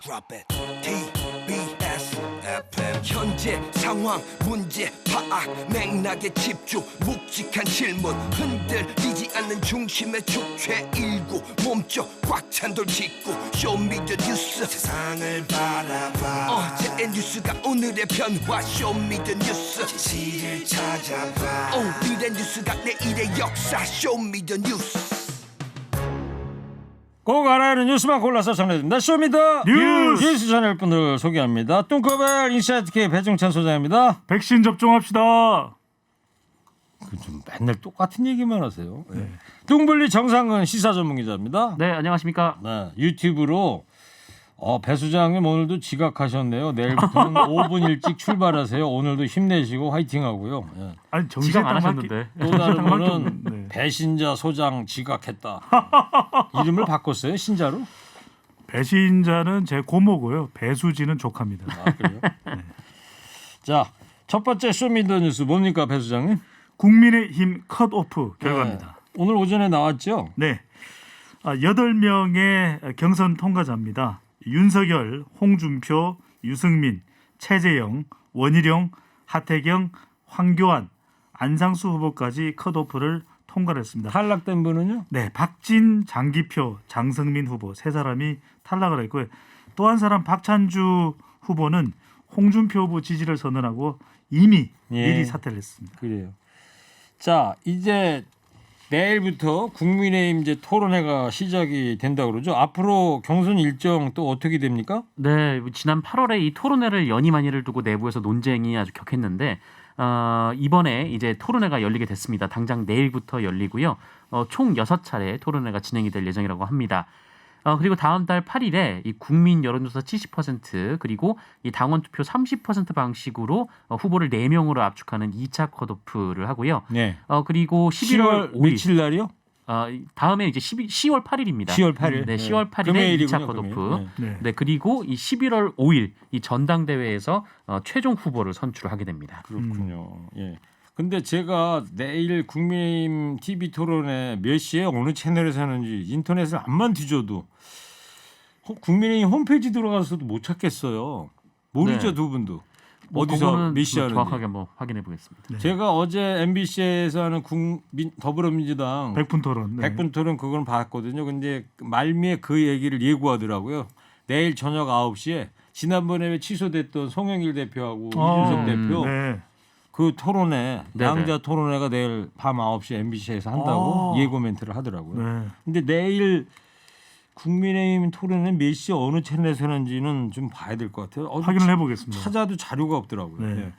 TBS FM 현재 상황 문제 파악 맥락에 집중 묵직한 질문 흔들리지 않는 중심의 축최 일구 몸쪽 꽉 찬 돌 짚고 쇼미더뉴스 세상을 바라봐 어제의 뉴스가 오늘의 변화 쇼미더뉴스 진실을 찾아봐 오늘의 뉴스가 내일의 역사 쇼미더뉴스 꼭 알아야 하는 뉴스만 골라서 전해드립니다. 쇼미더 뉴스 채널 분들 소개합니다. 뚱커벨 인사이트 K 배종찬 소장입니다. 백신 접종합시다. 좀 맨날 똑같은 얘기만 하세요. 네. 뚱블리 정상근 시사 전문 기자입니다. 네, 안녕하십니까. 네, 유튜브로 배 수장님 오늘도 지각하셨네요. 내일부터는 5분 일찍 출발하세요. 오늘도 힘내시고 화이팅하고요. 네. 아니 지각 안 하셨는데. 또 다른 분은 네. 배신자 소장 지각했다. 이름을 바꿨어요? 신자로? 배신자는 제 고모고요. 배수지는 조카입니다. 아, 그래요? 네. 자, 첫 번째 쇼미더뉴스 뭡니까, 배 수장님? 국민의힘 컷오프 결과입니다. 네. 오늘 오전에 나왔죠? 네. 8명의 경선 통과자입니다. 윤석열, 홍준표, 유승민, 최재형, 원희룡, 하태경, 황교안, 안상수 후보까지 컷오프를 통과했습니다. 탈락된 분은요? 네, 박진, 장기표, 장성민 후보 세 사람이 탈락을 했고요. 또 한 사람 박찬주 후보는 홍준표 후보 지지를 선언하고 이미 미리 사퇴를 했습니다. 그래요. 자, 이제 내일부터 국민의힘 이제 토론회가 시작이 된다고 그러죠. 앞으로 경선 일정 또 어떻게 됩니까? 네, 지난 8월에 이 토론회를 연이만이를 두고 내부에서 논쟁이 아주 격했는데 이번에 이제 토론회가 열리게 됐습니다. 당장 내일부터 열리고요. 총 6차례 토론회가 진행이 될 예정이라고 합니다. 그리고 다음 달 8일에 이 국민 여론조사 70% 그리고 이 당원 투표 30% 방식으로 후보를 4명으로 압축하는 2차 컷오프를 하고요. 네. 그리고 11월 5일 며칠 날이요? 다음에 이제 10월 8일입니다. 10월 8일. 네, 10월 8일에 금요일이군요, 2차 컷오프. 금요일. 네. 네, 그리고 이 11월 5일 이 전당대회에서 최종 후보를 선출하게 됩니다. 그렇군요. 예. 근데 제가 내일 국민의힘 TV 토론회 몇 시에 어느 채널에서 하는지 인터넷을 암만 뒤져도 국민의힘 홈페이지 들어가서도 못 찾겠어요. 모르죠, 네. 두 분도. 뭐 어디서 그거는 몇 시 하는지. 정확하게 한번 확인해 보겠습니다. 네. 제가 어제 MBC에서 하는 더불어민주당 백분 토론. 네. 백분 토론 그걸 봤거든요. 근데 말미에 그 얘기를 예고하더라고요. 내일 저녁 9시에 지난번에 왜 취소됐던 송영길 대표하고 이준석 대표 네. 그 토론회 네네. 양자 토론회가 내일 밤 9시에 MBC에서 한다고 예고 멘트를 하더라고요. 네. 근데 내일 국민의힘 토론회 몇 시 어느 채널에서 하는지는 좀 봐야 될 것 같아요. 확인을 해보겠습니다. 찾아도 자료가 없더라고요. 네. 네.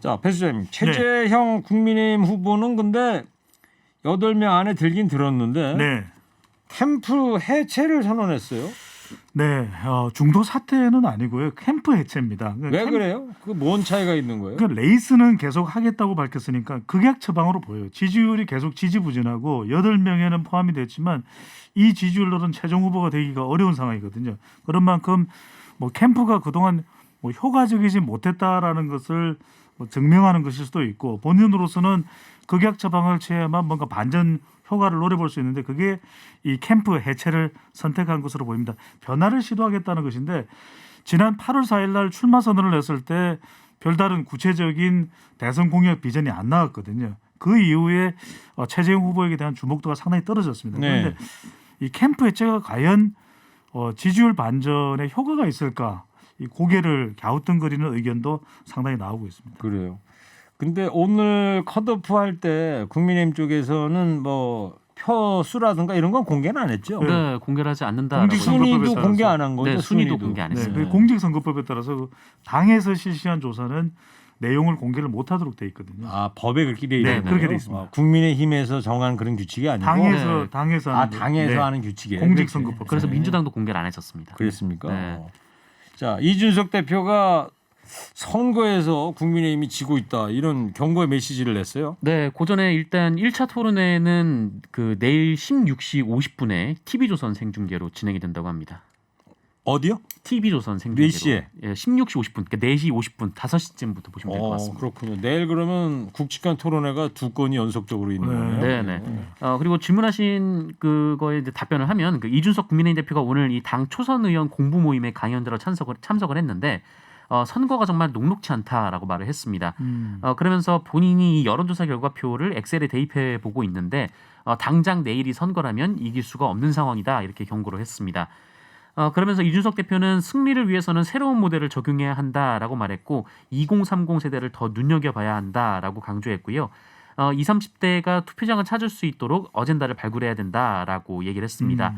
자, 배 수장님. 최재형 국민의힘 후보는 근데 8명 안에 들긴 들었는데 네. 캠프 해체를 선언했어요. 네. 중도 사퇴는 아니고요. 캠프 해체입니다. 왜 그래요? 그 뭔 차이가 있는 거예요? 그 레이스는 계속 하겠다고 밝혔으니까 극약 처방으로 보여요. 지지율이 계속 지지부진하고 8명에는 포함이 됐지만 이 지지율로는 최종 후보가 되기가 어려운 상황이거든요. 그런 만큼 뭐 캠프가 그동안 뭐 효과적이지 못했다라는 것을 뭐 증명하는 것일 수도 있고 본인으로서는 극약 처방을 취해야만 뭔가 반전 효과를 노려볼 수 있는데 그게 이 캠프 해체를 선택한 것으로 보입니다. 변화를 시도하겠다는 것인데 지난 8월 4일 날 출마 선언을 했을 때 별다른 구체적인 대선 공약 비전이 안 나왔거든요. 그 이후에 최재형 후보에게 대한 주목도가 상당히 떨어졌습니다. 네. 그런데 이 캠프 해체가 과연 지지율 반전에 효과가 있을까? 이 고개를 갸우뚱거리는 의견도 상당히 나오고 있습니다. 그래요. 근데 오늘 컷오프 할 때 국민의힘 쪽에서는 뭐 표수라든가 이런 건 공개는 안 했죠. 네, 공개를 하지 않는다라고. 공직선거법에 순위도 따라서. 공개 안 한 거죠. 네, 순위도 공개 안 네, 했습니다. 그 공직선거법에 따라서 그 당에서 실시한 조사는 내용을 공개를 못하도록 돼 있거든요. 아, 법에 그렇게 돼 네, 있는 그렇게 거예요? 돼 있습니다. 국민의힘에서 정한 그런 규칙이 아니고 당에서 네. 당에서 아, 하는 당에서 네. 하는 규칙이에요. 공직선거법. 그래서 네. 민주당도 공개를 안 했었습니다. 그랬습니까? 네. 자, 이준석 대표가 선거에서 국민의힘이 지고 있다 이런 경고의 메시지를 냈어요. 네, 고전에 일단 1차 토론회는 그 내일 16시 50분에 TV조선 생중계로 진행이 된다고 합니다. 어디요? TV조선 몇 생중계로 시에? 16시 50분, 그러니까 4시 50분, 5시쯤부터 보시면 될 것 같습니다. 그렇군요. 내일 그러면 굵직한 토론회가 2건이 연속적으로 있는 거네요. 네네. 그리고 질문하신 그거에 이제 답변을 하면 그 이준석 국민의힘 대표가 오늘 이 당 초선 의원 공부 모임에 강연들어 참석을 했는데 선거가 정말 녹록치 않다라고 말을 했습니다. 그러면서 본인이 이 여론조사 결과표를 엑셀에 대입해 보고 있는데 당장 내일이 선거라면 이길 수가 없는 상황이다 이렇게 경고를 했습니다. 그러면서 이준석 대표는 승리를 위해서는 새로운 모델을 적용해야 한다라고 말했고 2030 세대를 더 눈여겨봐야 한다라고 강조했고요. 20, 30대가 투표장을 찾을 수 있도록 어젠다를 발굴해야 된다라고 얘기를 했습니다.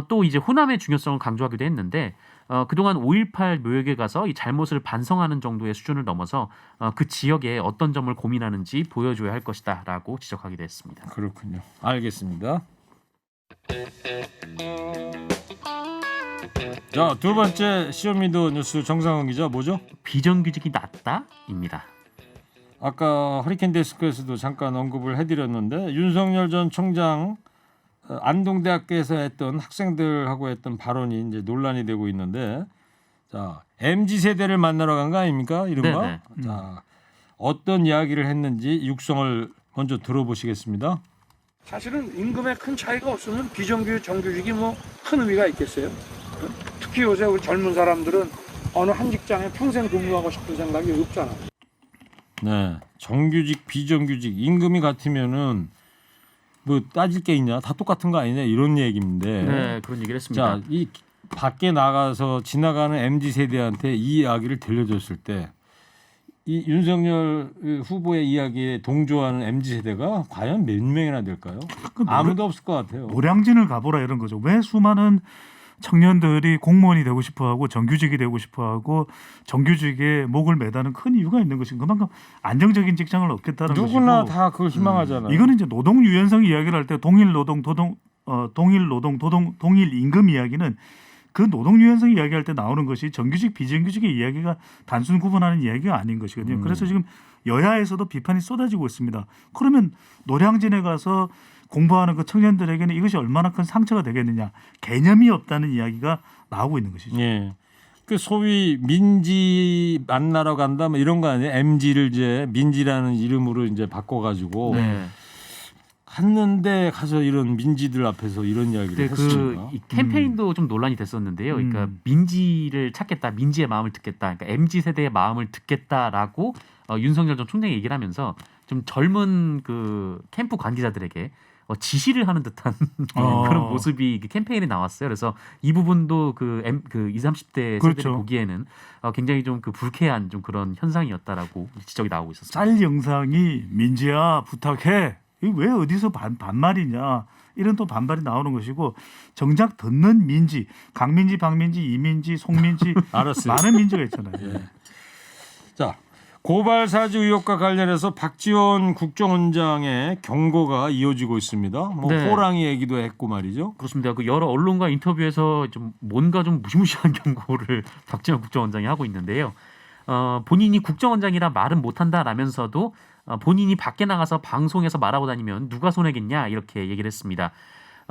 또 이제 호남의 중요성을 강조하기도 했는데 그동안 5.18 묘역에 가서 이 잘못을 반성하는 정도의 수준을 넘어서 그 지역에 어떤 점을 고민하는지 보여줘야 할 것이다라고 지적하기도 했습니다. 그렇군요. 알겠습니다. 자, 두 번째 시어미더 뉴스 정상훈 기자 뭐죠? 비정규직이 낮다입니다. 아까 허리케인 데스크에서도 잠깐 언급을 해드렸는데 윤석열 전 총장 안동대학교에서 했던 학생들하고 했던 발언이 이제 논란이 되고 있는데, 자 MZ 세대를 만나러 간 거 아닙니까? 이른바. 네네. 자 어떤 이야기를 했는지 육성을 먼저 들어보시겠습니다. 사실은 임금에 큰 차이가 없으면 비정규 정규직이 뭐 큰 의미가 있겠어요. 특히 요새 우리 젊은 사람들은 어느 한 직장에 평생 근무하고 싶은 생각이 없잖아. 네, 정규직, 비정규직 임금이 같으면은 뭐 따질 게 있냐? 다 똑같은 거 아니냐? 이런 얘기인데. 네, 그런 얘기를 했습니다. 자, 이 밖에 나가서 지나가는 MZ 세대한테 이 이야기를 들려줬을 때, 이 윤석열 후보의 이야기에 동조하는 MZ 세대가 과연 몇 명이나 될까요? 아무도 없을 것 같아요. 노량진을 가보라 이런 거죠. 왜 수많은 청년들이 공무원이 되고 싶어하고 정규직이 되고 싶어하고 정규직에 목을 매다는 큰 이유가 있는 것인 그만큼 안정적인 직장을 얻겠다는 누구나 것이고 다 그걸 희망하잖아요. 이거는 이제 노동 유연성 이야기를 할 때 동일 노동 동일 임금 이야기는 그 노동 유연성 이야기할 때 나오는 것이 정규직 비정규직의 이야기가 단순 구분하는 이야기가 아닌 것이거든요. 그래서 지금 여야에서도 비판이 쏟아지고 있습니다. 그러면 노량진에 가서 공부하는 그 청년들에게는 이것이 얼마나 큰 상처가 되겠느냐. 개념이 없다는 이야기가 나오고 있는 것이죠. 예. 그 소위 민지 만나러 간다 뭐 이런 거 아니에요? MG를 이제 민지라는 이름으로 이제 바꿔가지고 네. 갔는데 가서 이런 민지들 앞에서 이런 이야기를 했습니다. 이 캠페인도 좀 논란이 됐었는데요. 그러니까 민지를 찾겠다, 민지의 마음을 듣겠다, 그러니까 MZ 세대의 마음을 듣겠다라고 윤석열 전 총장이 얘기를 하면서 좀 젊은 그 캠프 관계자들에게 지시를 하는 듯한 그런 모습이 캠페인에 나왔어요. 그래서 이 부분도 그 20, 30대 세대를 그렇죠. 보기에는 굉장히 좀 그 불쾌한 좀 그런 현상이었다라고 지적이 나오고 있었습니다. 짤 영상이 민지야 부탁해. 이게 왜 어디서 반말이냐. 이런 또 반발이 나오는 것이고 정작 듣는 민지, 강민지, 박민지, 이민지, 송민지 알았어요. 많은 민지가 있잖아요. 예. 자, 고발 사주 의혹과 관련해서 박지원 국정원장의 경고가 이어지고 있습니다. 뭐 네. 호랑이 얘기도 했고 말이죠. 그렇습니다. 그 여러 언론과 인터뷰에서 좀 뭔가 좀 무시무시한 경고를 박지원 국정원장이 하고 있는데요. 본인이 국정원장이라 말은 못한다라면서도 본인이 밖에 나가서 방송에서 말하고 다니면 누가 손해겠냐 이렇게 얘기를 했습니다.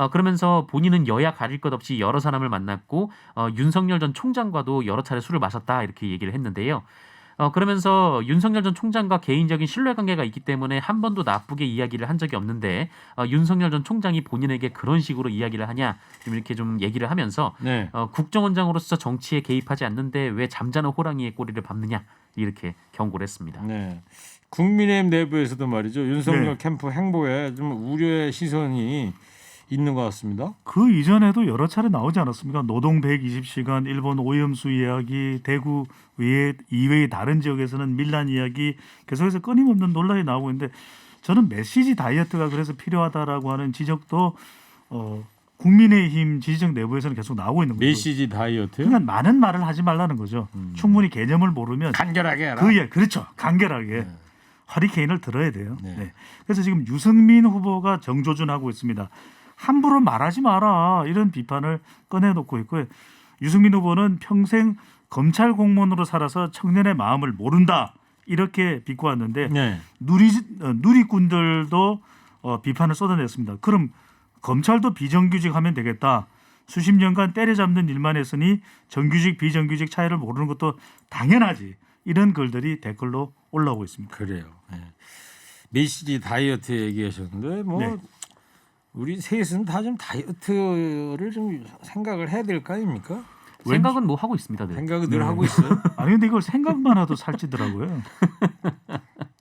그러면서 본인은 여야 가릴 것 없이 여러 사람을 만났고 윤석열 전 총장과도 여러 차례 술을 마셨다 이렇게 얘기를 했는데요. 그러면서 윤석열 전 총장과 개인적인 신뢰관계가 있기 때문에 한 번도 나쁘게 이야기를 한 적이 없는데 윤석열 전 총장이 본인에게 그런 식으로 이야기를 하냐 좀 이렇게 좀 얘기를 하면서 네. 국정원장으로서 정치에 개입하지 않는데 왜 잠자는 호랑이의 꼬리를 밟느냐 이렇게 경고를 했습니다. 네. 국민의힘 내부에서도 말이죠. 윤석열 네. 캠프 행보에 좀 우려의 시선이 있는 것 같습니다. 그 이전에도 여러 차례 나오지 않았습니까? 노동 120시간, 일본 오염수 이야기, 대구 이외의 다른 지역에서는 밀란 이야기 계속해서 끊임없는 논란이 나오고 있는데 저는 메시지 다이어트가 그래서 필요하다라고 하는 지적도 국민의힘 지지적 내부에서는 계속 나오고 있는 거죠. 메시지 다이어트요? 그러니까 많은 말을 하지 말라는 거죠. 충분히 개념을 모르면 간결하게 해라. 그렇죠. 간결하게 허리케인을 들어야 돼요. 네. 네. 그래서 지금 유승민 후보가 정조준하고 있습니다. 함부로 말하지 마라 이런 비판을 꺼내놓고 있고요. 유승민 후보는 평생 검찰 공무원으로 살아서 청년의 마음을 모른다 이렇게 비꼬았는데 네. 누리꾼들도 비판을 쏟아냈습니다. 그럼 검찰도 비정규직 하면 되겠다. 수십 년간 때려잡는 일만 했으니 정규직 비정규직 차이를 모르는 것도 당연하지. 이런 글들이 댓글로 올라오고 있습니다. 그래요. 예. 메시지 다이어트 얘기하셨는데 뭐 네. 우리 셋은 다 좀 다이어트를 좀 생각을 해야 될 거 아닙니까? 생각은 뭐 하고 있습니다. 네. 생각을 늘 네. 하고 있어요. 아니 근데 이걸 생각만 해도 살찌더라고요.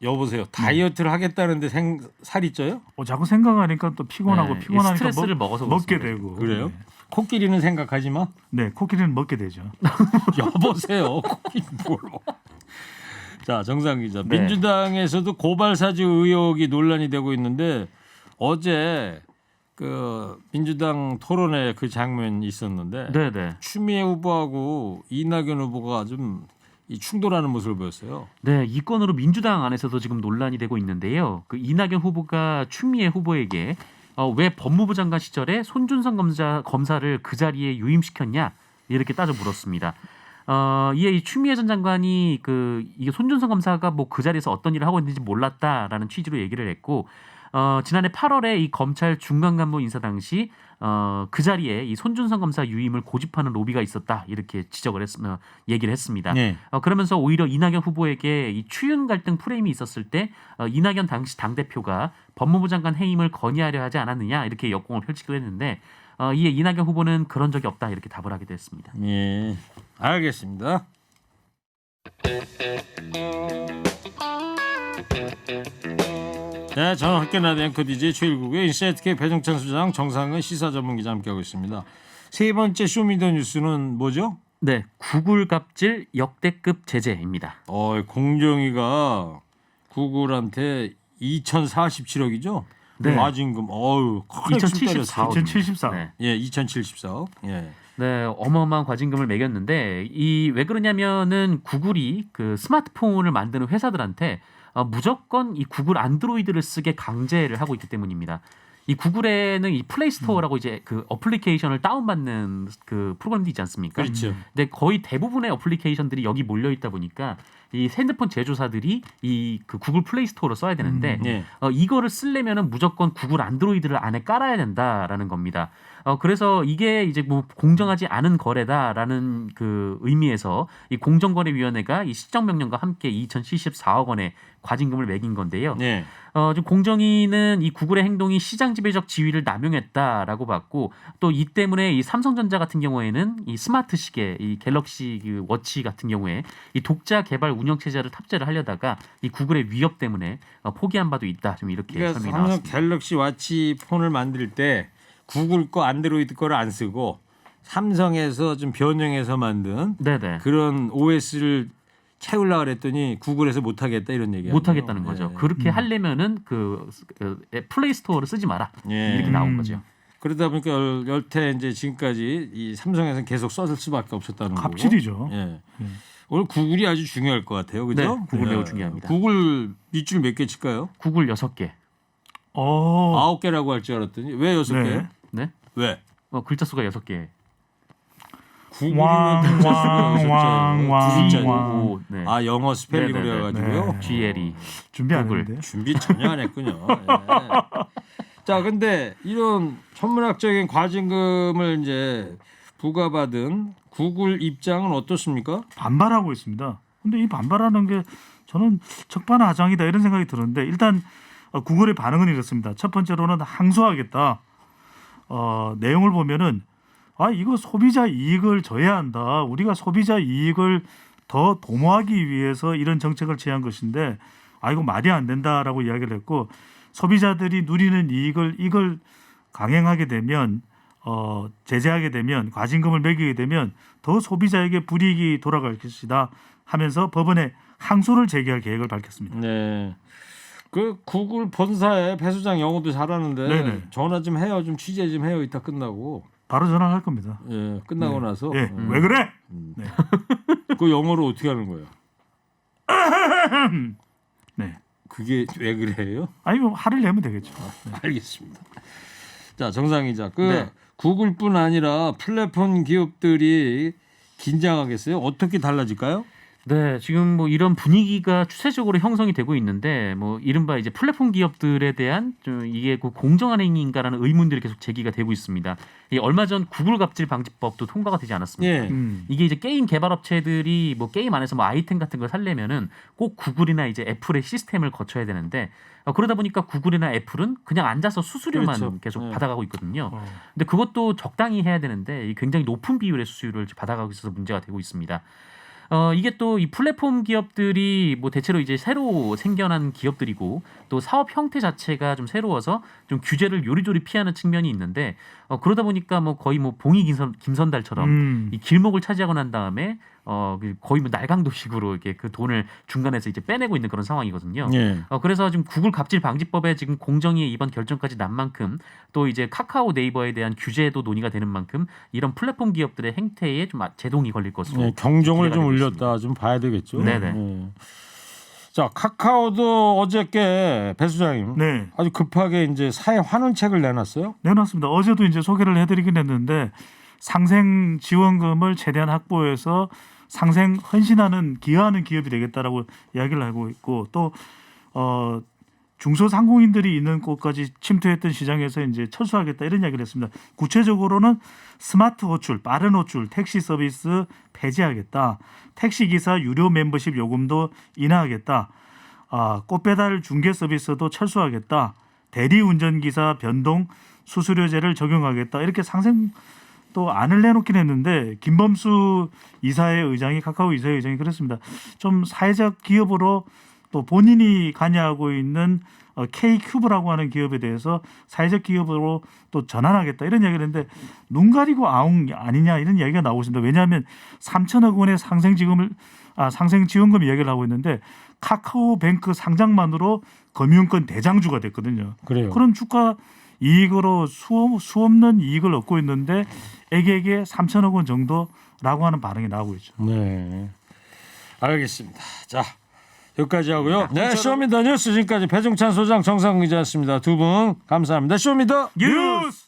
여보세요. 다이어트를 하겠다는데 살이 쪄요? 자꾸 생각하니까 또 피곤하고 네, 피곤하니까 스트레스를 먹어서 먹게 그렇습니다. 되고. 그래요? 코끼리는 생각하지 마. 네, 코끼리는 먹게 되죠. 여보세요. 코끼리 뭘 먹어. 자, 정상 기자. 네. 민주당에서도 고발 사주 의혹이 논란이 되고 있는데 어제 그 민주당 토론회 그 장면이 있었는데 네네. 추미애 후보하고 이낙연 후보가 좀 이 충돌하는 모습을 보였어요. 네, 이 건으로 민주당 안에서도 지금 논란이 되고 있는데요. 그 이낙연 후보가 추미애 후보에게 왜 법무부 장관 시절에 손준성 검사를 그 자리에 유임시켰냐 이렇게 따져 물었습니다. 이에 이 추미애 전 장관이 이게 손준성 검사가 뭐 그 자리에서 어떤 일을 하고 있는지 몰랐다라는 취지로 얘기를 했고 지난해 8월에 이 검찰 중간간부 인사 당시 그 자리에 이 손준성 검사 유임을 고집하는 로비가 있었다 이렇게 얘기를 했습니다. 네. 그러면서 오히려 이낙연 후보에게 이 추윤 갈등 프레임이 있었을 때 이낙연 당시 당 대표가 법무부 장관 해임을 건의하려 하지 않았느냐 이렇게 역공을 펼치기도 했는데 이에 이낙연 후보는 그런 적이 없다 이렇게 답을 하기도 했습니다. 예, 알겠습니다. 네, 저는 학교나대 앵커 DJ 최일국의 인사이트K 배정찬 수장 정상은 시사전문기자 함께하고 있습니다. 세 번째 쇼미더뉴스는 뭐죠? 네, 구글 갑질 역대급 제재입니다. 공정위가 구글한테 2,047억이죠? 네. 마진금, 2074억. 2074. 네. 예, 2,074억. 예. 네, 어마어마한 과징금을 매겼는데 왜 그러냐면은 구글이 그 스마트폰을 만드는 회사들한테 무조건 이 구글 안드로이드를 쓰게 강제를 하고 있기 때문입니다. 이 구글에는 이 플레이 스토어라고 이제 그 어플리케이션을 다운받는 그 프로그램도 있지 않습니까? 그렇죠. 근데 거의 대부분의 어플리케이션들이 여기 몰려 있다 보니까 이 핸드폰 제조사들이 이 그 구글 플레이 스토어를 써야 되는데 예. 이거를 쓰려면은 무조건 구글 안드로이드를 안에 깔아야 된다라는 겁니다. 그래서 이게 이제 뭐 공정하지 않은 거래다라는 그 의미에서 이 공정거래위원회가 이 시정명령과 함께 2,074억 원의 과징금을 매긴 건데요. 예. 지금 공정위는 이 구글의 행동이 시장 지배적 지위를 남용했다라고 봤고 또 이 때문에 이 삼성전자 같은 경우에는 이 스마트 시계, 이 갤럭시 그 워치 같은 경우에 이 독자 개발 운영 체제를 탑재를 하려다가 이 구글의 위협 때문에 포기한 바도 있다. 좀 이렇게 그러니까 설명이 삼성 나왔습니다. 갤럭시 와치 폰을 만들 때 구글 거 안드로이드 거를 안 쓰고 삼성에서 좀 변형해서 만든 네네. 그런 OS를 채우려고 그랬더니 구글에서 못 하겠다 이런 얘기예요. 못 하겠다는 거죠. 그렇게 하려면은 플레이 스토어를 쓰지 마라. 예. 이렇게 나온 거죠. 그러다 보니까 여태 이제 지금까지 이 삼성에서는 계속 썼을 수밖에 없었다는 거고. 갑질이죠. 예. 오늘 구글이 아주 중요할 것 같아요. 그죠? 네, 구글 매우 중요합니다. 구글 밑줄 몇 개 칠까요? 구글 6개. 9개라고 할 줄 알았더니 왜 6개? 네. 네? 왜? 글자 수가 6개. 구글이면 글자 수가 6자예요. 두 글자죠. 왕. 네. 아, 영어 스펠링으로 네네네. 해가지고요. 네. GLE. 준비 안 구글. 했는데. 준비 전혀 안 했군요. 예. 자, 근데 이런 천문학적인 과징금을 이제 부과받은 구글 입장은 어떻습니까? 반발하고 있습니다. 근데 이 반발하는 게 저는 적반하장이다 이런 생각이 드는데 일단 구글의 반응은 이렇습니다. 첫 번째로는 항소하겠다. 내용을 보면은 이거 소비자 이익을 줘야 한다. 우리가 소비자 이익을 더 도모하기 위해서 이런 정책을 취한 것인데 이거 말이 안 된다라고 이야기를 했고 소비자들이 누리는 이걸 강행하게 되면 제재하게 되면 과징금을 매기게 되면 더 소비자에게 불이익이 돌아갈 것이다 하면서 법원에 항소를 제기할 계획을 밝혔습니다. 네. 그 구글 본사에 배 소장 영어도 잘하는데 네네. 전화 좀 해요. 좀 취재 좀 해요. 이따 끝나고. 바로 전화할 겁니다. 예, 끝나고 네. 나서. 예, 왜 그래? 네. 그 영어로 어떻게 하는 거예요? 네. 그게 왜 그래요? 뭐 화를 내면 되겠죠. 알겠습니다. 자, 정상 기자. 네. 구글뿐 아니라 플랫폼 기업들이 긴장하겠어요? 어떻게 달라질까요? 네, 지금 뭐 이런 분위기가 추세적으로 형성이 되고 있는데 뭐 이른바 이제 플랫폼 기업들에 대한 좀 이게 그 공정한 행위인가라는 의문들이 계속 제기가 되고 있습니다. 이 얼마 전 구글 갑질 방지법도 통과가 되지 않았습니까? 예. 이게 이제 게임 개발 업체들이 뭐 게임 안에서 뭐 아이템 같은 걸 살려면은 꼭 구글이나 이제 애플의 시스템을 거쳐야 되는데 그러다 보니까 구글이나 애플은 그냥 앉아서 수수료만 그렇죠. 계속 네. 받아가고 있거든요. 근데 그것도 적당히 해야 되는데 굉장히 높은 비율의 수수료를 받아가고 있어서 문제가 되고 있습니다. 이게 또 이 플랫폼 기업들이 뭐 대체로 이제 새로 생겨난 기업들이고 또 사업 형태 자체가 좀 새로워서 좀 규제를 요리조리 피하는 측면이 있는데 그러다 보니까 뭐 거의 뭐 봉이 김선달처럼 이 길목을 차지하고 난 다음에 거의 뭐 날강도식으로 이렇게 그 돈을 중간에서 이제 빼내고 있는 그런 상황이거든요. 예. 그래서 지금 구글 갑질 방지법에 지금 공정위의 이번 결정까지 난 만큼 또 이제 카카오 네이버에 대한 규제도 논의가 되는 만큼 이런 플랫폼 기업들의 행태에 좀 제동이 걸릴 것으로 예, 경종을 기대가 좀 되고 울렸다 있습니다. 좀 봐야 되겠죠. 네네. 예. 자, 카카오도 어저께 배 수장님 네. 아주 급하게 이제 사회 환원책을 내놨어요. 내놨습니다. 어제도 이제 소개를 해드리긴 했는데 상생 지원금을 최대한 확보해서 상생 헌신하는 기여하는 기업이 되겠다라고 이야기를 하고 있고 또 중소상공인들이 있는 곳까지 침투했던 시장에서 이제 철수하겠다 이런 이야기를 했습니다. 구체적으로는 스마트 호출, 빠른 호출, 택시 서비스 폐지하겠다. 택시 기사 유료 멤버십 요금도 인하하겠다. 꽃배달 중개 서비스도 철수하겠다. 대리 운전기사 변동 수수료제를 적용하겠다. 이렇게 상생 또 안을 내놓긴 했는데 김범수 이사회 의장이 카카오 이사회 의장이 그랬습니다. 좀 사회적 기업으로 또 본인이 관여하고 있는 K큐브라고 하는 기업에 대해서 사회적 기업으로 또 전환하겠다 이런 이야기를 했는데 눈 가리고 아웅 아니냐 이런 이야기가 나오고 있습니다. 왜냐하면 3천억 원의 상생 지원금 이야기를 하고 있는데 카카오뱅크 상장만으로 금융권 대장주가 됐거든요. 그래요. 그런 주가 이익으로 수없는 이익을 얻고 있는데 애게에게 3천억 원 정도라고 하는 반응이 나오고 있죠. 네. 알겠습니다. 자, 여기까지 하고요. 네, 쇼미더 뉴스 지금까지 배종찬 소장 정상 기자였습니다. 두 분 감사합니다. 쇼미더 뉴스.